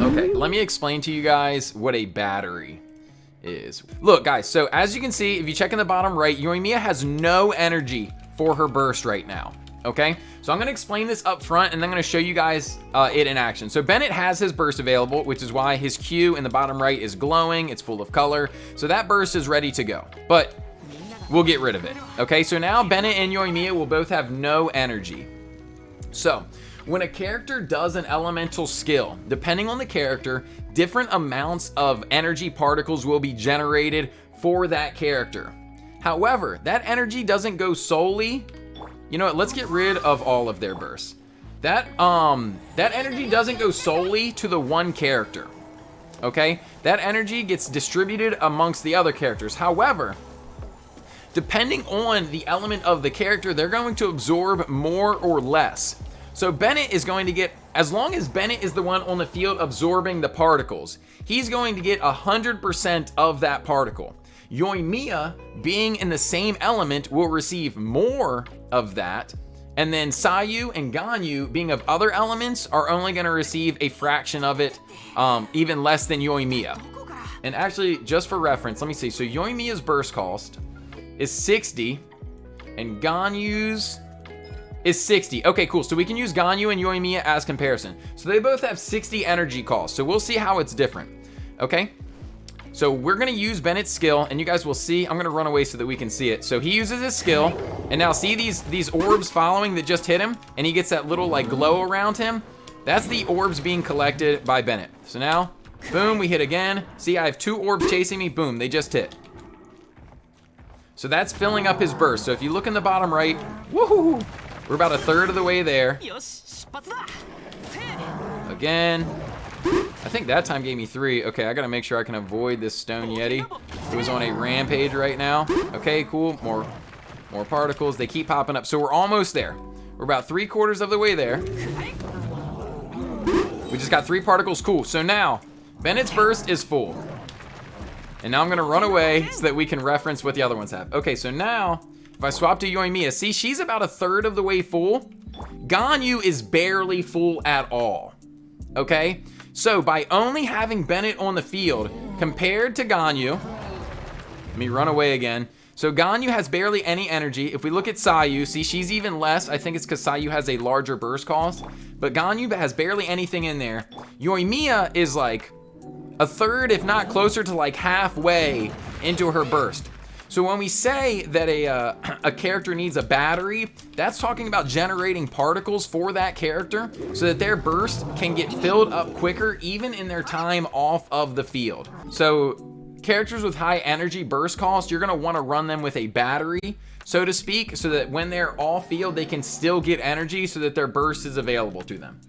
Okay, let me explain to you guys what a battery is. Look, guys, so as you can see, if you check in the bottom right, Yoimiya has no energy for her burst right now. Okay, so I'm going to explain this up front, and then I'm going to show you guys it in action. So Bennett has his burst available, which is why his Q in the bottom right is glowing. It's full of color. So that burst is ready to go, but we'll get rid of it. Okay, so now Bennett and Yoimiya will both have no energy. So when a character does an elemental skill, depending on the character, different amounts of energy particles will be generated for that character. However, that energy doesn't go solely. You know what, let's get rid of all of their bursts. That energy doesn't go solely to the one character. Okay? That energy gets distributed amongst the other characters. However, depending on the element of the character, they're going to absorb more or less. So Bennett is going to get, as long as Bennett is the one on the field absorbing the particles, he's going to get 100% of that particle. Yoimiya, being in the same element, will receive more of that, and then Sayu and Ganyu, being of other elements, are only going to receive a fraction of it, even less than Yoimiya. And actually, just for reference, let me see. So Yoimiya's burst cost is 60, and Ganyu's is 60. Okay, cool. So we can use Ganyu and Yoimiya as comparison. So they both have 60 energy cost. So we'll see how it's different. Okay? So we're going to use Bennett's skill, and you guys will see. I'm going to run away so that we can see it. So he uses his skill, and now see these orbs following that just hit him, and he gets that little like glow around him? That's the orbs being collected by Bennett. So now, boom, we hit again. See, I have 2 orbs chasing me. Boom, they just hit. So that's filling up his burst. So if you look in the bottom right, woohoo, we're about 1/3 of the way there. Again. I think that time gave me 3. Okay, I gotta make sure I can avoid this stone yeti. It was on a rampage right now. Okay, cool. More particles. They keep popping up. So we're almost there. We're about 3/4 of the way there. We just got 3 particles. Cool. So now Bennett's burst is full. And now I'm gonna run away so that we can reference what the other ones have. Okay, so now if I swap to Yoimiya, see, she's about 1/3 of the way full. Ganyu is barely full at all. Okay? So by only having Bennett on the field compared to Ganyu, let me run away again. So Ganyu has barely any energy. If we look at Sayu, see, she's even less. I think it's because Sayu has a larger burst cost, but Ganyu has barely anything in there. Yoimiya is like 1/3, if not closer to like halfway into her burst. So when we say that a character needs a battery, that's talking about generating particles for that character so that their burst can get filled up quicker even in their time off of the field. So characters with high energy burst cost, you're gonna wanna run them with a battery, so to speak, so that when they're off field, they can still get energy so that their burst is available to them.